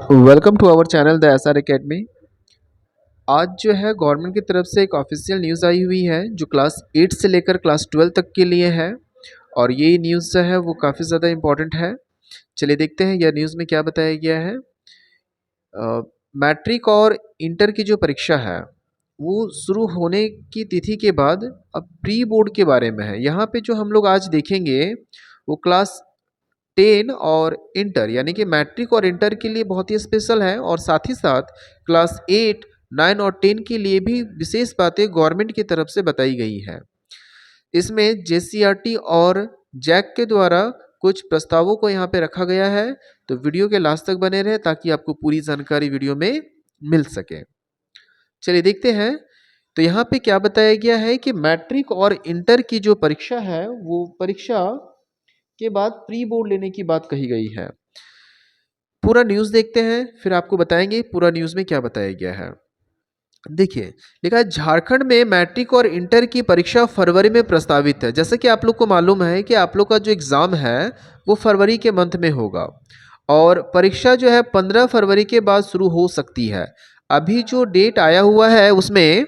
Welcome to our channel the S R academy. आज जो है गवर्नमेंट की तरफ से एक ऑफिशियल न्यूज़ आई हुई है जो क्लास 8 से लेकर क्लास 12 तक के लिए है। और ये न्यूज़ जो है वो काफ़ी ज़्यादा इम्पोर्टेंट है। चलिए देखते हैं यह न्यूज़ में क्या बताया गया है। मैट्रिक और इंटर की जो परीक्षा है वो शुरू होने की तिथि के बाद अब प्री बोर्ड के बारे में है। यहाँ पे जो हम लोग आज देखेंगे वो क्लास 10 और इंटर यानी कि मैट्रिक और इंटर के लिए बहुत ही स्पेशल है, और साथ ही साथ क्लास 8, 9 और 10 के लिए भी विशेष बातें गवर्नमेंट की तरफ से बताई गई है। इसमें जेसीईआरटी और जैक के द्वारा कुछ प्रस्तावों को यहाँ पे रखा गया है। तो वीडियो के लास्ट तक बने रहे ताकि आपको पूरी जानकारी वीडियो में मिल सके। चलिए देखते हैं। तो यहाँ पे क्या बताया गया है कि मैट्रिक और इंटर की जो परीक्षा है वो परीक्षा के बाद प्री बोर्ड लेने की बात कही गई है। पूरा न्यूज़ देखते हैं फिर आपको बताएंगे पूरा न्यूज़ में क्या बताया गया है। देखिए, लिखा है झारखंड में मैट्रिक और इंटर की परीक्षा फरवरी में प्रस्तावित है। जैसे कि आप लोग को मालूम है कि आप लोग का जो एग्ज़ाम है वो फरवरी के मंथ में होगा, और परीक्षा जो है 15 फरवरी के बाद शुरू हो सकती है। अभी जो डेट आया हुआ है उसमें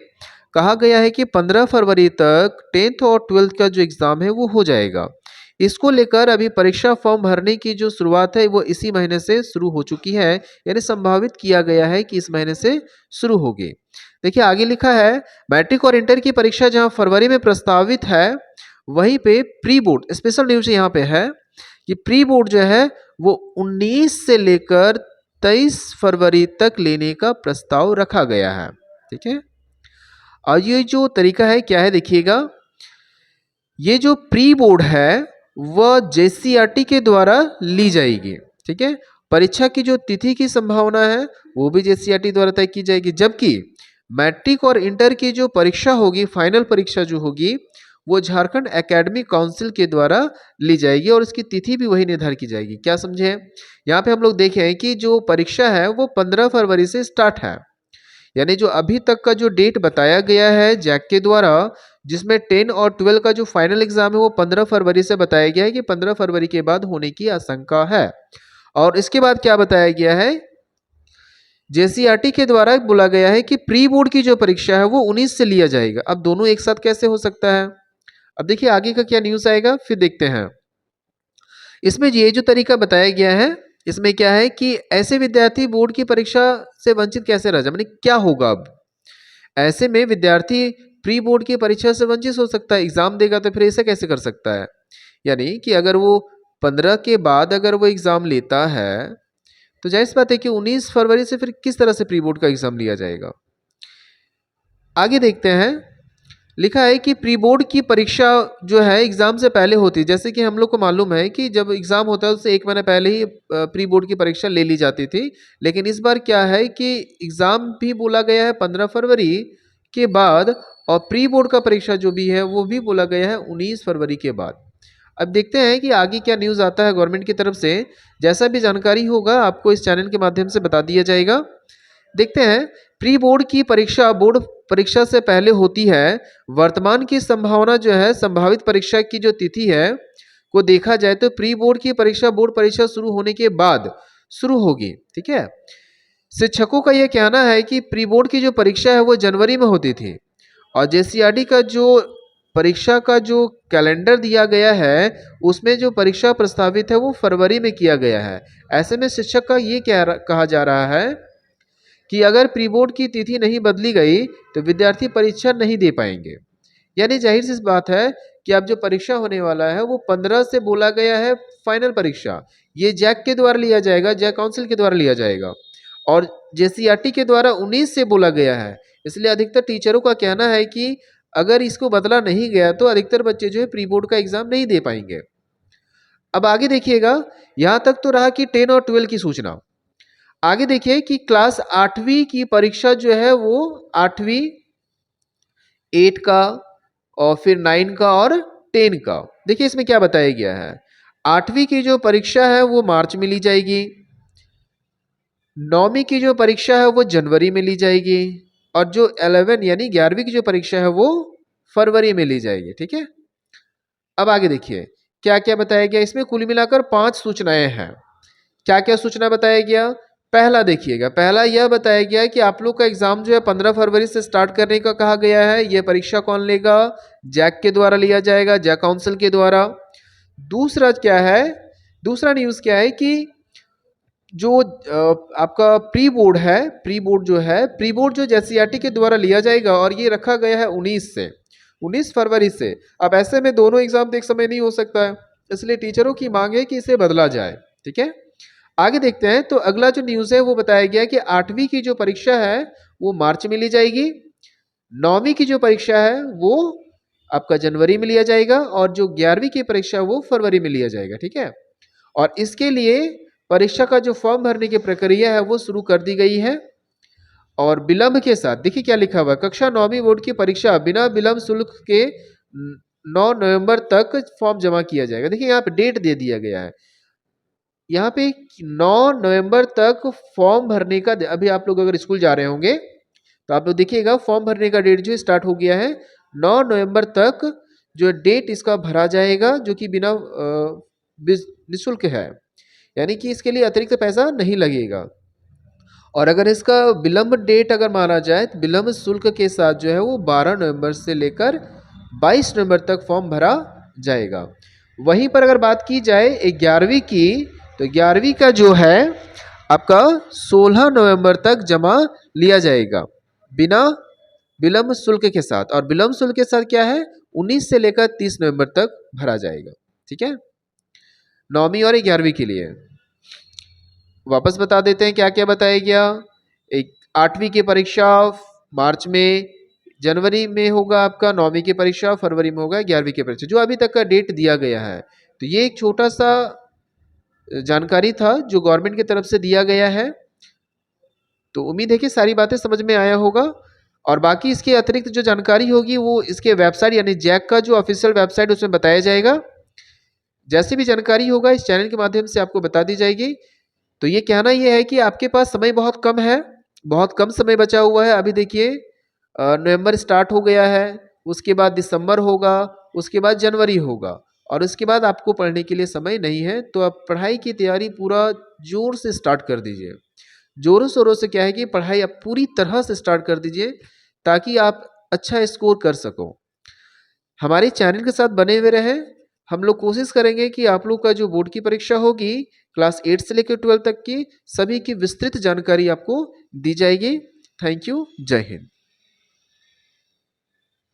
कहा गया है कि 15 फरवरी तक 10th और 12th का जो एग्ज़ाम है वो हो जाएगा। इसको लेकर अभी परीक्षा फॉर्म भरने की जो शुरुआत है वो इसी महीने से शुरू हो चुकी है, यानी संभावित किया गया है कि इस महीने से शुरू होगी। देखिए आगे लिखा है, मैट्रिक और इंटर की परीक्षा जहां फरवरी में प्रस्तावित है वहीं पे प्री बोर्ड स्पेशल न्यूज यहाँ पे है कि प्री बोर्ड जो है वो 19 से लेकर 23 फरवरी तक लेने का प्रस्ताव रखा गया है। ठीक है, और ये जो तरीका है क्या है देखिएगा। ये जो प्री बोर्ड है वह जेसीईआरटी के द्वारा ली जाएगी। ठीक है, परीक्षा की जो तिथि की संभावना है वो भी जेसीईआरटी द्वारा तय की जाएगी, जबकि मैट्रिक और इंटर की जो परीक्षा होगी, फाइनल परीक्षा जो होगी वो झारखंड एकेडमिक काउंसिल के द्वारा ली जाएगी और इसकी तिथि भी वही निर्धारित की जाएगी। क्या समझे? यहाँ पे हम लोग देखें कि जो परीक्षा है वो 15 फरवरी से स्टार्ट है, यानी जो अभी तक का जो डेट बताया गया है जैक के द्वारा, जिसमें 10 और 12 का जो फाइनल एग्जाम है वो 15 फरवरी से बताया गया है कि 15 फरवरी के बाद होने की आशंका है। और इसके बाद क्या बताया गया है, जेसीईआरटी के द्वारा बोला गया है कि प्री बोर्ड की जो परीक्षा है वो 19 से लिया जाएगा। अब दोनों एक साथ कैसे हो सकता है? अब देखिए आगे का क्या न्यूज़ आएगा फिर देखते हैं। इसमें ये जो तरीका बताया गया है इसमें क्या है कि ऐसे विद्यार्थी बोर्ड की परीक्षा से वंचित कैसे रह जाए, माने क्या होगा। अब ऐसे में विद्यार्थी प्री बोर्ड की परीक्षा से वंचित हो सकता है, एग्जाम देगा तो फिर ऐसे कैसे कर सकता है। यानी कि अगर वो 15 के बाद अगर वो एग्जाम लेता है तो जाहिर सी बात है कि 19 फरवरी से फिर किस तरह से प्री बोर्ड का एग्जाम लिया जाएगा। आगे देखते हैं। लिखा है कि प्री बोर्ड की परीक्षा जो है एग्जाम से पहले होती है। जैसे कि हम लोग को मालूम है कि जब एग्जाम होता है उससे एक महीने पहले ही प्री बोर्ड की परीक्षा ले ली जाती थी, लेकिन इस बार क्या है कि एग्जाम भी बोला गया है 15 फरवरी के बाद, और प्री बोर्ड का परीक्षा जो भी है वो भी बोला गया है 19 फरवरी के बाद। अब देखते हैं कि आगे क्या न्यूज़ आता है गवर्नमेंट की तरफ से। जैसा भी जानकारी होगा आपको इस चैनल के माध्यम से बता दिया जाएगा। देखते हैं। प्री बोर्ड की परीक्षा बोर्ड परीक्षा से पहले होती है। वर्तमान की संभावना जो है, संभावित परीक्षा की जो तिथि है को देखा जाए तो प्री बोर्ड की परीक्षा बोर्ड परीक्षा शुरू होने के बाद शुरू होगी। ठीक है, शिक्षकों का यह कहना है कि प्री बोर्ड की जो परीक्षा है वो जनवरी में होती थी, और जेसीईआरटी का जो परीक्षा का जो कैलेंडर दिया गया है उसमें जो परीक्षा प्रस्तावित है वो फरवरी में किया गया है। ऐसे में शिक्षक का ये कहा जा रहा है कि अगर प्री बोर्ड की तिथि नहीं बदली गई तो विद्यार्थी परीक्षा नहीं दे पाएंगे। यानी जाहिर सी बात है कि अब जो परीक्षा होने वाला है वो 15 से बोला गया है फाइनल परीक्षा, ये जैक के द्वारा लिया जाएगा, जैक काउंसिल के द्वारा लिया जाएगा, और जेसीईआरटी के द्वारा 19 से बोला गया है। इसलिए अधिकतर टीचरों का कहना है कि अगर इसको बदला नहीं गया तो अधिकतर बच्चे जो है प्री बोर्ड का एग्जाम नहीं दे पाएंगे। अब आगे देखिएगा, यहां तक तो रहा कि 10 और 12 की सूचना। आगे देखिए कि क्लास 8वीं की परीक्षा जो है वो 8वीं 8 का और फिर 9 का और 10 का। देखिए इसमें क्या बताया गया है। 8वीं की जो परीक्षा है वो मार्च में ली जाएगी, 9वीं की जो परीक्षा है वो जनवरी में ली जाएगी, और जो 11 यानी 11वीं की जो परीक्षा है वो फरवरी में ली जाएगी। ठीक है, अब आगे देखिए क्या क्या बताया गया। इसमें कुल मिलाकर 5 सूचनाएं हैं। क्या क्या सूचना बताया गया? पहला देखिएगा, पहला यह बताया गया है कि आप लोग का एग्जाम जो है 15 फरवरी से स्टार्ट करने का कहा गया है। यह परीक्षा कौन लेगा? जैक के द्वारा लिया जाएगा, जैक काउंसिल के द्वारा। दूसरा क्या है, दूसरा न्यूज़ क्या है कि जो आपका प्री बोर्ड है, प्री बोर्ड जो है, प्री बोर्ड जो जेसीईआरटी के द्वारा लिया जाएगा और ये रखा गया है 19 से, 19 फरवरी से। अब ऐसे में दोनों एग्जाम एक समय नहीं हो सकता है, इसलिए टीचरों की मांग है कि इसे बदला जाए। ठीक है, आगे देखते हैं। तो अगला जो न्यूज़ है वो बताया गया कि 8वीं की जो परीक्षा है वो मार्च में ली जाएगी, 9वीं की जो परीक्षा है वो आपका जनवरी में लिया जाएगा और जो 11वीं की परीक्षा वो फरवरी में लिया जाएगा। ठीक है, और इसके लिए परीक्षा का जो फॉर्म भरने की प्रक्रिया है वो शुरू कर दी गई है और विलंब के साथ। देखिए क्या लिखा हुआ है, कक्षा 9वीं बोर्ड की परीक्षा बिना विलंब शुल्क के 9 नवंबर तक फॉर्म जमा किया जाएगा। देखिए यहाँ पे डेट दे दिया गया है, यहाँ पे 9 नवंबर तक फॉर्म भरने का। अभी आप लोग अगर स्कूल जा रहे होंगे तो आप लोग देखिएगा फॉर्म भरने का डेट जो स्टार्ट हो गया है, 9 नवंबर तक जो डेट इसका भरा जाएगा, जो कि बिना निःशुल्क है, यानी कि इसके लिए अतिरिक्त पैसा नहीं लगेगा। और अगर इसका विलंब डेट अगर माना जाए तो विलंब शुल्क के साथ जो है वो 12 नवंबर से लेकर 22 नवंबर तक फॉर्म भरा जाएगा। वहीं पर अगर बात की जाए 11वीं की, तो 11वीं का जो है आपका 16 नवंबर तक जमा लिया जाएगा बिना विलंब शुल्क के साथ। और विलंब शुल्क के साथ क्या है, 19 से लेकर 30 नवंबर तक भरा जाएगा। ठीक है, 9वीं और 11वीं के लिए वापस बता देते हैं क्या क्या बताया गया। एक 8वीं की परीक्षा मार्च में, जनवरी में होगा आपका, 9वीं की परीक्षा फरवरी में होगा, 11वीं की परीक्षा जो अभी तक का डेट दिया गया है। तो ये एक छोटा सा जानकारी था जो गवर्नमेंट की तरफ से दिया गया है। तो उम्मीद है कि सारी बातें समझ में आया होगा और बाकी इसके अतिरिक्त जो जानकारी होगी वो इसके वेबसाइट यानी जैक का जो ऑफिशियल वेबसाइट उसमें बताया जाएगा। जैसे भी जानकारी होगा इस चैनल के माध्यम से आपको बता दी जाएगी। तो ये कहना ये है कि आपके पास समय बहुत कम है, बहुत कम समय बचा हुआ है। अभी देखिए नवंबर स्टार्ट हो गया है, उसके बाद दिसंबर होगा, उसके बाद जनवरी होगा और उसके बाद आपको पढ़ने के लिए समय नहीं है। तो आप पढ़ाई की तैयारी पूरा जोर से स्टार्ट कर दीजिए। जोरों शोरों से क्या है कि पढ़ाई आप पूरी तरह से स्टार्ट कर दीजिए ताकि आप अच्छा स्कोर कर सको। हमारे चैनल के साथ बने हुए रहें। हम लोग कोशिश करेंगे कि आप लोग का जो बोर्ड की परीक्षा होगी क्लास 8 से लेकर 12 तक की सभी की विस्तृत जानकारी आपको दी जाएगी। थैंक यू, जय हिंद।